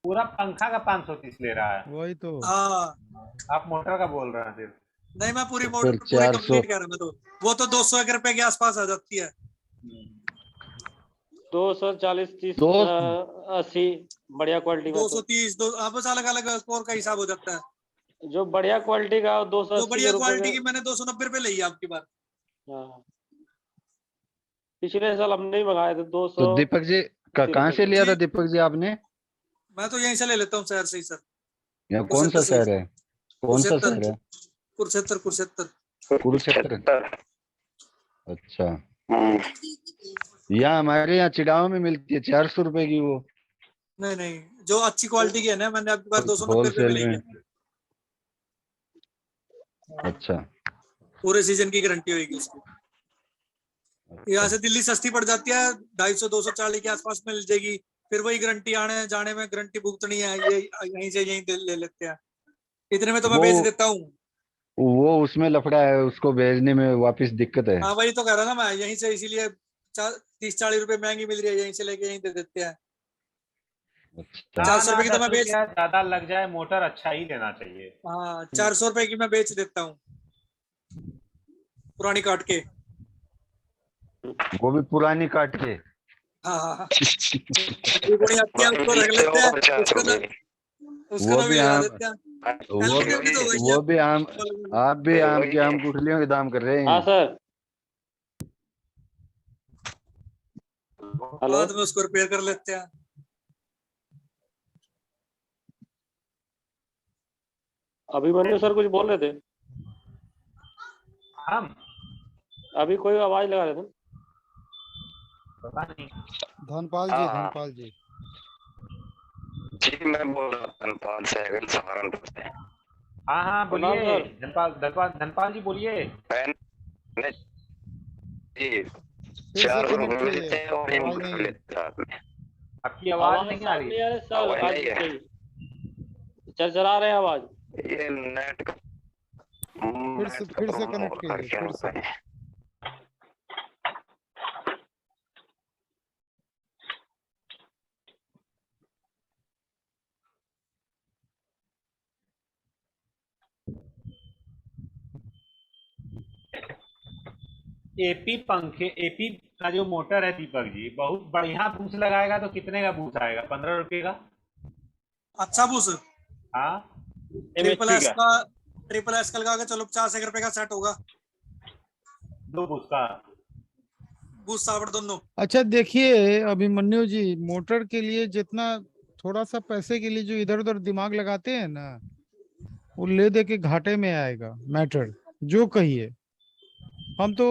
पूरा पंखा का 530 ले रहा है। वही तो। हाँ, आप मोटर का बोल रहे हैं सिर्फ? नहीं मैं पूरी मोटर पूरी कंप्लीट कर रहा हूँ। तो वो तो 200 रुपए के आसपास आ जाती है। 240 30 80 बढ़िया क्वालिटी में। 230 बस अलग अलग स्कोर का हिसाब हो जाता है। जो बढ़िया क्वालिटी का 280 जो बढ़िया क्वालिटी की मैंने 290 रुपए ली है आपकी बार। हाँ, पिछले साल हमने ही मंगाए थे 200। तो दीपक जी कहाँ से लिया था दीपक जी आपने? मैं तो यहीं से ले लेता हूँ शहर से ही सर। यहाँ कौन सा शहर है? कौन सा शहर है? कुरुक्षेत्र। अच्छा, यहाँ हमारे यहाँ चिड़ाव में मिलती है 400 रुपए की वो। नहीं, जो अच्छी क्वालिटी की है ना, मैंने आपके पास 290 रुपए में ली है। अच्छा, पूरे सीजन की गारंटी होगी उसकी। यहाँ से दिल्ली सस्ती पड़ जाती है, 250 240 के आसपास मिल जाएगी। फिर वही गारंटी आने जाने में गारंटी भुगतनी है, ये यहीं से यहीं ले लेते हैं। इतने में तो मैं बेच देता हूँ। वो उसमें लफड़ा है, उसको भेजने में वापस दिक्कत है। हाँ, वही तो कह रहा ना मैं, यहीं से इसीलिए 30-40 रुपए महंगी मिल रही है, यहीं से लेके यहीं दे देते हैं। 400 रुपए की तो मैं बेच, ज्यादा लग जाए, मोटर अच्छा ही लेना चाहिए। हाँ 400 रुपए की मैं बेच देता हूँ पुरानी काट के। वो भी पुरानी काट के। हाँ उसको रख लेते हैं, वो भी आम, वो भी आम, आप भी आम के आम गुठलियों के दाम कर रहे हैं। हाँ सर, बाद में उसको रिपेयर कर लेते हैं। अभिमन्यु सर कुछ बोल रहे थे? हम अभी कोई आवाज लगा रहे थे? पता नहीं। धनपाल जी, धनपाल जी जी मैं बोल रहा हूँ धनपाल से, सहारनपुर से। हाँ बोलिए धनपाल जी बोलिए। जी 400 रुपए लेते हैं और ये मोटर लेते हैं साथ में। आपकी आवाज नहीं आ रही है। चरचरा रहे हैं आवाज। ये नेट का फिर से कनेक्ट कीजिए, फिर से। एपी का जो मोटर है दीपक जी, बहुत बढ़िया बूस लगाएगा तो कितने का बूस आएगा? 15 रुपए का। अच्छा बूस? हाँ, ट्रिपल एस का लगा, चलो 50 रुपए का सेट होगा। 2 बूस का बूस सावर दोनों। अच्छा देखिए अभिमन्यु जी, मोटर के लिए जितना थोड़ा सा पैसे के लिए जो इधर उधर दिमाग लगाते हैं ना, वो ले दे के घाटे में आएगा मैटर। जो कहिए, हम तो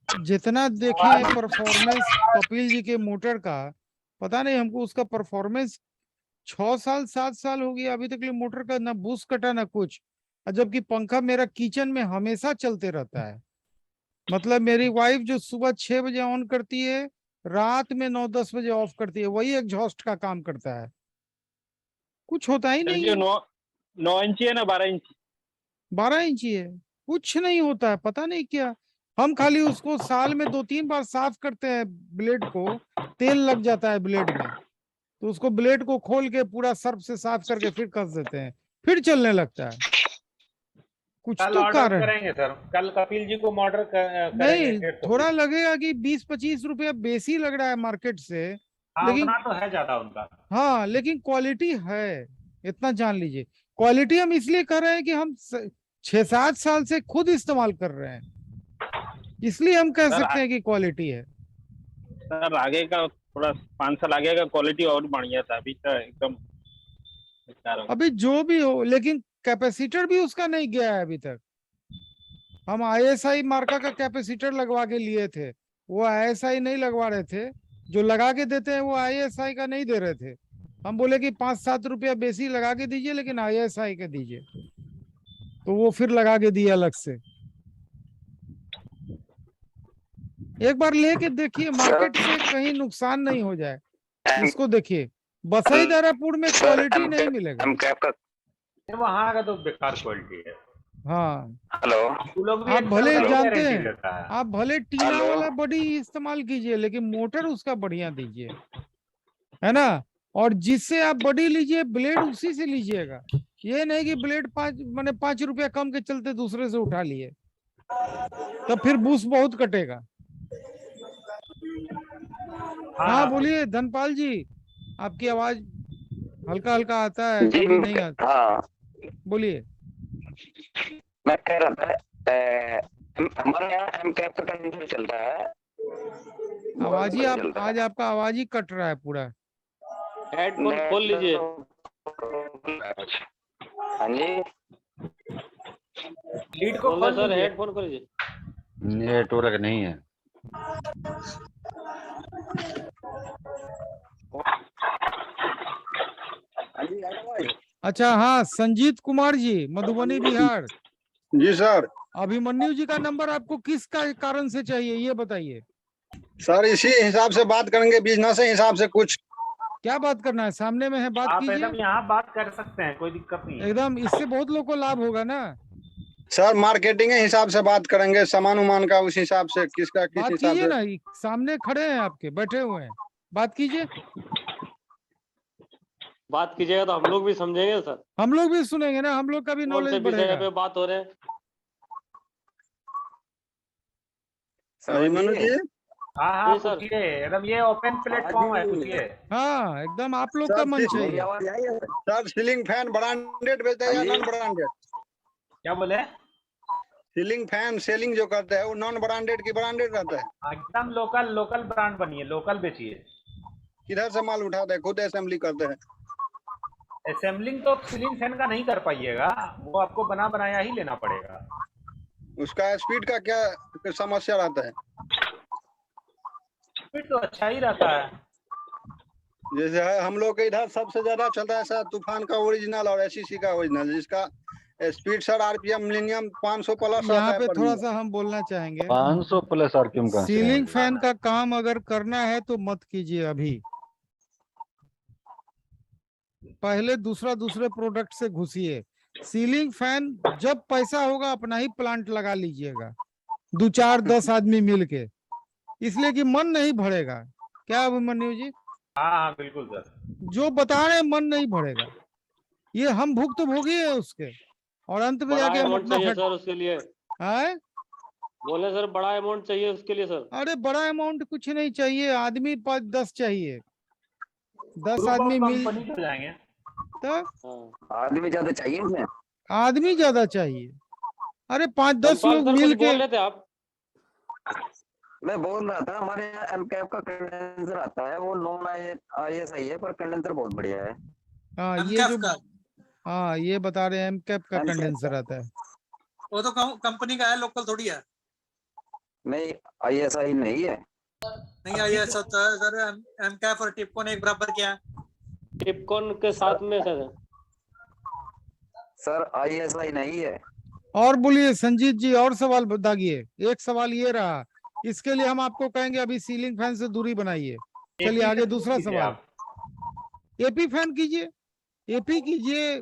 जितना देखे परफॉर्मेंस कपिल जी के मोटर का, पता नहीं हमको उसका परफॉर्मेंस 6 साल 7 साल हो गया, अभी तक लिए मोटर का ना बूस्ट कटा ना कुछ। जबकि पंखा मेरा किचन में हमेशा चलते रहता है। मतलब मेरी वाइफ जो सुबह 6 बजे ऑन करती है, रात में 9-10 बजे ऑफ करती है, वही एग्जॉस्ट का काम करता है, कुछ होता ही नहीं जो है। 9 इंची है ना 12 इंची? 12 इंची है, कुछ नहीं होता है, पता नहीं क्या। हम खाली उसको साल में 2-3 बार साफ करते हैं ब्लेड को, तेल लग जाता है ब्लेड में, तो उसको ब्लेड को खोल के पूरा सर्फ से साफ करके फिर कस देते हैं, फिर चलने लगता है। कुछ कल तो ऑर्डर कारण करेंगे सर, कल कपिल जी को ऑर्डर करेंगे नहीं, 150 थोड़ा पीस। लगेगा कि 20-25 रुपया बेसी लग रहा है मार्केट से, हाँ लेकिन उतना तो है ज्यादा उनका। हाँ लेकिन क्वालिटी है, इतना जान लीजिए। क्वालिटी हम इसलिए कर रहे हैं कि हम 6-7 साल से खुद इस्तेमाल कर रहे हैं, इसलिए हम कह सकते हैं कि क्वालिटी है। सर आगे का थोड़ा 5 साल आगे का क्वालिटी और बढ़िया था, अभी का एकदम बेकार हो गया। अभी जो भी हो, लेकिन कैपेसिटर भी उसका नहीं गया है अभी तक। हम ISI मार्का का कैपेसिटर लगवा के लिए थे, वो ISI नहीं लगवा रहे थे, जो लगा के देते हैं वो ISI का नहीं दे रहे थे। हम बोले कि 5-7 रुपया बेसी लगा के दीजिए, लेकिन ISI का दीजिए, तो वो फिर लगा के दिया अलग से। एक बार लेके देखिए, मार्केट से कहीं नुकसान नहीं हो जाए, इसको देखिए। बसई दारापुर में क्वालिटी नहीं मिलेगा। एमकैप का वहाँ का तो बेकार क्वालिटी है। हाँ, हेलो वो लोग भी आप 1 भले साल का जानते गारंटी हैं, देता है। आप भले टीना हेलो। वाला बॉडी इस्तेमाल कीजिए, लेकिन मोटर उसका बढ़िया दीजिए, है ना। और जिससे आप बॉडी लीजिए, ब्लेड उसी से लीजिएगा। ये नहीं कि ब्लेड 5 रुपया कम के चलते दूसरे से उठा लिए, तब फिर बूस्ट बहुत कटेगा। हाँ बोलिए धनपाल जी, आपकी आवाज हल्का हल्का आता है, जी कभी नहीं आता, हाँ, बोलिए। मैं कह रहा था हमारे यहाँ एमकैप का कंडीशन चलता है। आवाज ही आप चलता है। आज आपका आवाज ही कट रहा है पूरा। हेडफोन खोल लीजिए। हाँ जी, लीड को बोल रहे खोल सर, लीजिए। हेडफोन खोल लीजिए। नेटवर्क नहीं है। हाँ जी, आ रहा है। अच्छा हाँ, संजीत कुमार जी, मधुबनी बिहार। जी सर। अभिमन्यु जी का नंबर आपको किस कारण से चाहिए, ये बताइए। सर इसी हिसाब से बात करेंगे, बिजनेस के हिसाब से कुछ। क्या बात करना है, सामने में है, बात आप कीजिए एकदम यहाँ बात कर सकते हैं, कोई दिक्कत नहीं है। एकदम, इससे बहुत लोग को लाभ होगा ना। सर मार्केटिंग के हिसाब से बात करेंगे, सामान उमान का उस हिसाब से, किसका किस बात हिसाब कीजिए से। ना, सामने खड़े हैं आपके, बैठे हुए हैं, बात कीजिए। बात कीजिएगा तो हम लोग भी समझेंगे सर, हम लोग भी सुनेंगे ना, हम लोग का भी कौन से नॉलेज विषय बढ़ेगा। पे बात हो रहे हैं। अभिमन्यु जी। हाँ हाँ जी सर। पूछिए, एकदम ये ओपन प्लेटफॉर्म है, पूछिए। हाँ एकदम आप लोग का सर, मन मेरी चाहिए। आवाज आई है? सर सीलिंग फैन ब्रांडेड बेचते हैं या हाँ जी। Non branded? क्या बोले? सीलिंग फैन सेलिंग जो करते हैं वो नॉन ब्रांडेड की ब्रांडेड रहता है? एकदम लोकल लोकल ब्रांड बनिए, लोकल बेचिए। किधर से माल उठाते हैं? खुद असेंबली करते हैं? असेंबलिंग तो सीलिंग फैन का नहीं कर पाइएगा, वो आपको बना बनाया ही लेना पड़ेगा। उसका स्पीड का क्या समस्या रहता है? स्पीड तो अच्छा ही रहता है। जैसे है हम लोग के इधर सबसे ज्यादा चलता है सर तूफान का ओरिजिनल और SCC का ओरिजिनल, जिसका speed sir RPM minimum 500 plus आता यहाँ है पे पर थोड़ा मिनट। सा हम बोलना चाहेंगे, 500 प्लस RPM का सीलिंग फैन का काम अगर करना है तो मत कीजिए अभी, पहले दूसरे प्रोडक्ट से घुसिए। सीलिंग फैन जब पैसा होगा अपना ही प्लांट लगा लीजिएगा, 2-4-10 आदमी मिलके, इसलिए कि मन नहीं भरेगा। क्या अभिमन्यु जी? हाँ हाँ बिल्कुल सर। जो बता रहे हैं मन नहीं भरेगा, ये हम भुक्तभोगी है उसके, और अंत में बड़ा जाके हम अमाउंट अपना चाहिए सर उसके लिए। है। बोले सर बड़ा अमाउंट चाहिए उसके लिए सर। अरे बड़ा अमाउंट कुछ नहीं चाहिए, आदमी 5-10 चाहिए, 10 ग्रुप आदमी ऑफ मिल, कंपनी हो जाएंगे। तो हाँ। आदमी ज्यादा चाहिए इसमें? आदमी ज्यादा चाहिए। अरे 5-10 धनपाल लोग सर मिल कुछ के। बोल रहे थे आप? मैं बोल रहा था हमारे यहाँ एमकैप का कंडेंसर आता है, वो नॉन ISI है पर कंडेंसर बहुत बढ़िया है। हाँ ये एमकैफ जो का, हाँ ये बता रहे हैं एमकैप का एमकैप कंडेंसर आता है। वो तो कंपनी का है, लोकल थोड़ी है। नहीं ISI नहीं है। नहीं आई ऐसा होता है सर, एमकैफ और टिपकॉन एक बराबर क्या है? टिपकॉन के साथ में सर। सर ISI नहीं है। और बोलिए संजीत जी, और सवाल बताइए। एक सवाल ये रहा, इसके लिए हम आपको कहेंगे अभी सीलिंग फैन से दूरी बनाइए। चलिए आगे दूसरा सवाल। एपी फैन कीजिए, एपी कीजिए।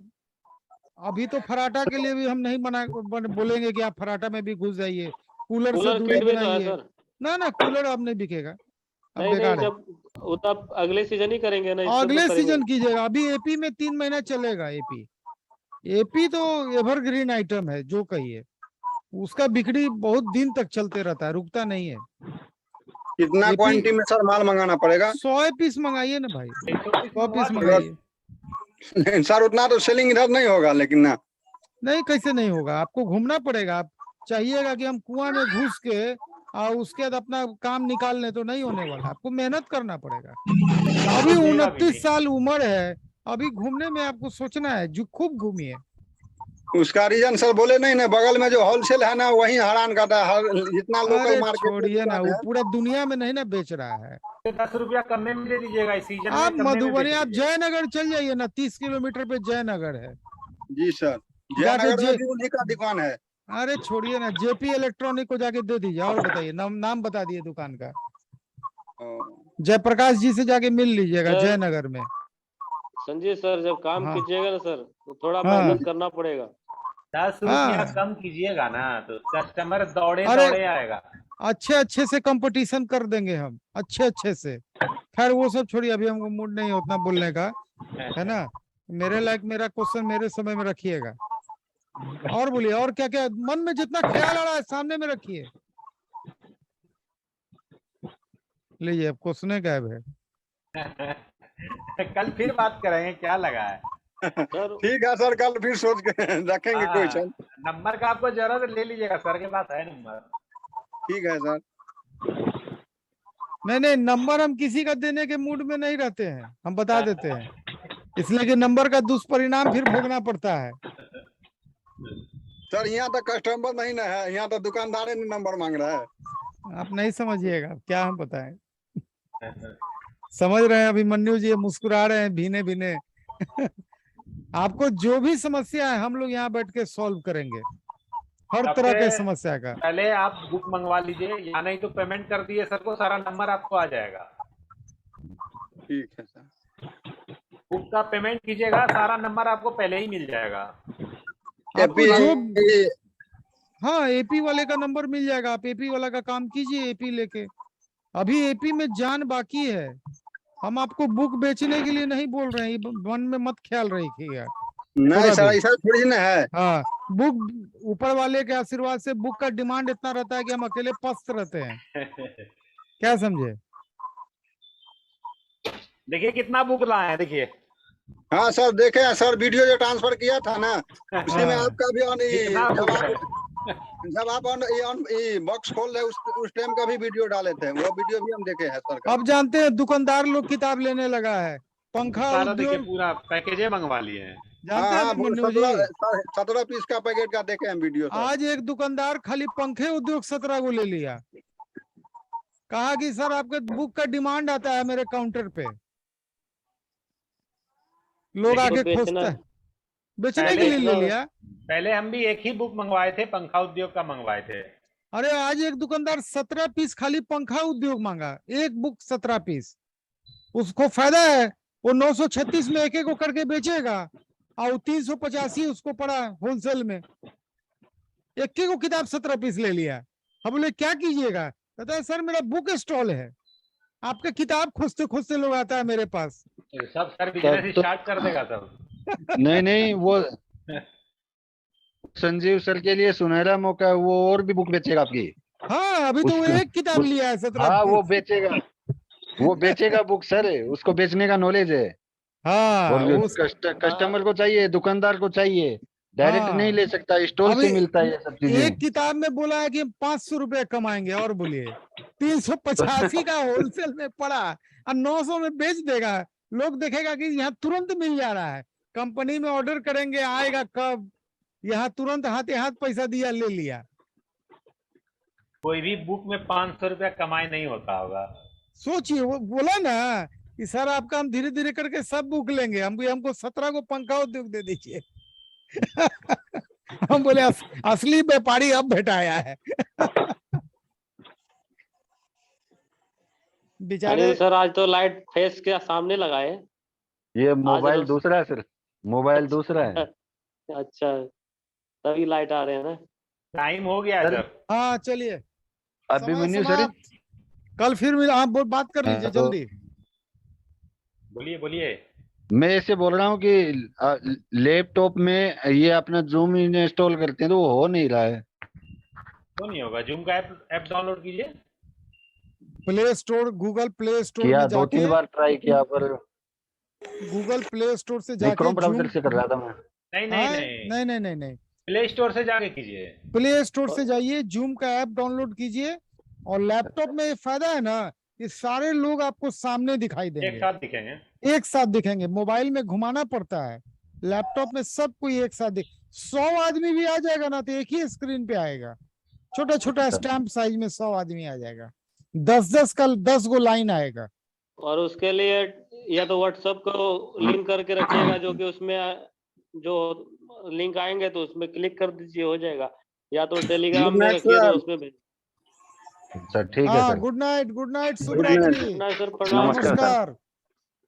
अभी तो फराटा के लिए भी हम नहीं बोलेंगे कि आप फराटा में भी घुस जाइए, कूलर से कूलर दूरी किट भी तो है बनाइए। सर। ना कूलर अब नहीं बिकेगा, अब नहीं नहीं, बेकार है। जब वो तब अगले सीजन ही करेंगे ना, इस पर अगले तो करेंगे। सीजन कीजिएगा, अभी एपी में 3 महीना चलेगा। एपी एपी तो एवरग्रीन आइटम है, जो कहिए। उसका बिक्री बहुत दिन तक चलते रहता है, रुकता नहीं है। कितना क्वांटिटी में सर माल मंगाना पड़ेगा? 100 पीस मंगाइए ना भाई, 100 पीस लीजिए। मंगाइए। नहीं सर, उतना तो सेलिंग इधर नहीं होगा लेकिन ना। नहीं, कैसे नहीं होगा, आपको घूमना पड़ेगा। आप चाहिएगा कि हम कुआं में घुस के और उसके बाद अपना काम निकाल लें, तो नहीं होने वाला, आपको मेहनत करना पड़ेगा। अभी 29 साल उम्र है, अभी घूमने में आपको सोचना है, जो खूब घूमिए। उसका रीजन सर बोले नहीं ना, बगल में जो होलसेल है ना वही हैरान करता है। हर जितना लोकल अरे मार्केट छोड़िए ना, वो पूरा दुनिया में नहीं ना बेच रहा है। 10 रुपया कम में दे दीजिएगा इस सीजन में, आप कम में मधुबनी, बेच आप दीजिए। जयनगर चल जाइए ना, 30 किलोमीटर पे जयनगर है। जी सर, जाके जयनगर में भी उन्हीं का दुकान है। अरे छोड़िए ना, जेपी इलेक्ट्रॉनिक को जाके दे दीजिए। और बताइए, नाम बता दिए दुकान का। जयप्रकाश जी से जाके मिल लीजिएगा सर, जयनगर में। संजीव सर, जब काम हाँ। कीजिएगा ना सर, तो थोड़ा हाँ। मेहनत करना पड़ेगा। 10 रुपया हाँ। कम कीजिएगा ना, तो कस्टमर दौड़े अरे दौड़े आएगा। अच्छे से कंपटीशन कर देंगे हम, अच्छे से। खैर वो सब छोड़िए, अभी हमको मूड नहीं है उतना बोलने का, है ना। मेरे लायक मेरा क्वेश्चन मेरे समय में रखिएगा। और बोलिए, और क्या क्या मन में जितना ख्याल आ रहा है सामने में रखिए। लीजिए, अब क्वेश्चन गायब है। कल फिर बात करेंगे, क्या लगा है। ठीक है सर, कल फिर सोच के रखेंगे क्वेश्चन। नंबर का आपको जरूरत ले लीजिएगा, सर के पास है नंबर। ठीक है सर। नहीं, नंबर हम किसी का देने के मूड में नहीं रहते हैं, हम बता देते हैं, इसलिए कि नंबर का दुष्परिणाम फिर भोगना पड़ता है। सर यहाँ तो कस्टमर नहीं ना है, यहाँ तो दुकानदार ने नंबर मांग रहा है। आप नहीं समझिएगा, क्या हम बताएं। समझ रहे हैं, अभिमन्यु जी मुस्कुरा रहे हैं भीने भीने। आपको जो भी समस्या है हम लोग यहाँ बैठ के सॉल्व करेंगे, हर तरह के समस्या का। पहले आप बुक मंगवा लीजिए, या नहीं तो पेमेंट कर दिए सर को, सारा नंबर आपको आ जाएगा। ठीक है सर। बुक का पेमेंट कीजिएगा, सारा नंबर आपको पहले ही मिल जाएगा। आपको जो हाँ, एपी वाले का नंबर मिल जाएगा, आप एपी वाला का काम कीजिए, एपी लेके। अभी एपी में जान बाकी है, हम आपको बुक बेचने के लिए नहीं बोल रहे हैं, मन में मत ख्याल रखिएगा। नहीं सर, ऐसा थोड़ी ना है। हाँ, बुक ऊपर वाले के आशीर्वाद से बुक का डिमांड इतना रहता है कि हम अकेले पस्त रहते हैं। क्या समझे? देखिए कितना बुक लाए हैं, देखिए। हाँ सर, देखे सर, वीडियो जो ट्रांसफर किया था ना, उसी में आपका भी जब आप बॉक्स खोल रहे उस टाइम का भी वीडियो डाले थे, वो वीडियो भी हम देखे हैं सर का। अब जानते हैं दुकानदार लोग किताब लेने लगा है, पंखा उद्योग पूरा पैकेज मंगवा लिए हैं। जानते हैं मन्नू जी, 17 पीस का पैकेट का देखे हम वीडियो। आज एक दुकानदार खाली पंखे उद्योग 17 को ले लिया, कहा कि सर आपके बुक का डिमांड आता है मेरे काउंटर पे, लोग आके खोजते हैं, बेचने के लिए ले लिया। पहले हम भी एक ही बुक मंगवाए थे, पंखा उद्योग का मंगवाए थे। अरे आज एक दुकानदार 17 पीस खाली पंखा उद्योग मांगा, एक बुक 17 पीस। उसको फायदा है, वो 936 में एक एक को करके बेचेगा और 385 उसको पड़ा होलसेल में। एक को किताब 17 पीस ले लिया। हम बोले क्या कीजिएगा? कहता है सर मेरा बुक स्टॉल है, आपका किताब खोजते खोजते लोग आता है मेरे पास। सब सर बिजनेस स्टार्ट कर देगा सब। नहीं, वो संजीव सर के लिए सुनहरा मौका है, वो और भी बुक बेचेगा आपकी। हाँ, अभी तो वो एक किताब लिया है 17। हाँ, वो बेचेगा बुक सर, उसको बेचने का नॉलेज है। हाँ, और कस्टमर को चाहिए, दुकानदार को चाहिए, डायरेक्ट नहीं ले सकता, स्टोर से मिलता है ये सब चीजें। एक किताब में बोला है कि 500 रुपए कमाएंगे, और बोलिए 385 का होलसेल में पड़ा और 900 में बेच देगा। लोग देखेगा कि यहाँ तुरंत मिल जा रहा है, कंपनी में ऑर्डर करेंगे, आएगा कब, यहाँ तुरंत हाथे हाथ पैसा दिया, ले लिया। कोई भी बुक में 500 रुपया कमाई नहीं होता होगा। सोचिए, वो बोला ना कि सर आपका हम धीरे धीरे करके सब बुक लेंगे, हमको 17 को पंखा उद्योग दे दीजिए। हम बोले असली व्यापारी अब भेटाया है। बेचारे अनिल सर आज तो लाइट फेस के सामने लगाए। ये मोबाइल रोज- दूसरा है सर, मोबाइल दूसरा है। अच्छा तभी लाइट आ रहे हैं ना। टाइम हो गया है सर। हाँ चलिए अभिमन्यु सर, समाप्त। कल फिर मिला, आप बात कर लीजिए तो- जल्दी। बोलिए बोलिए। मैं ऐसे बोल रहा हूँ कि लैपटॉप में ये अपना जूम इंस्टॉल करते हैं तो वो हो नहीं रहा है। क्यों नहीं होगा? जूम का ऐप डाउनलोड कीजिए। Play store, Google play store किया में 2-3 जाके, बार ट्राई किया पर गूगल प्ले स्टोर से नहीं, जाके क्रोम ब्राउजर जूम। से कर रहा था मैं। नहीं नहीं हाँ, नहीं, नहीं नहीं नहीं नहीं, प्ले स्टोर से जाके कीजिए। प्ले स्टोर से जाइए, जूम का ऐप डाउनलोड कीजिए। और लैपटॉप में ये फायदा है ना कि सारे लोग आपको सामने दिखाई एक देंगे, साथ दिखेंगे। एक साथ दिखेंगे। मोबाइल में घुमाना पड़ता है, लैपटॉप में सब कोई एक साथ दिख। 100 आदमी भी आ जाएगा ना तो एक ही स्क्रीन पे आएगा, छोटा छोटा स्टैम्प साइज में 100 आदमी आ जाएगा, 10 गो लाइन आएगा। और उसके लिए या तो व्हाट्सएप को लिंक करके रखिएगा, जो कि उसमें जो लिंक आएंगे तो उसमें क्लिक कर दीजिए, हो जाएगा। या तो टेलीग्राम में रखिए तो उसमें भेज। सर ठीक है हाँ, sir. Good night, good night, शुभ Good night. रात्रि, ना सर प्रणाम। नमस्कार सर। नमस्कार।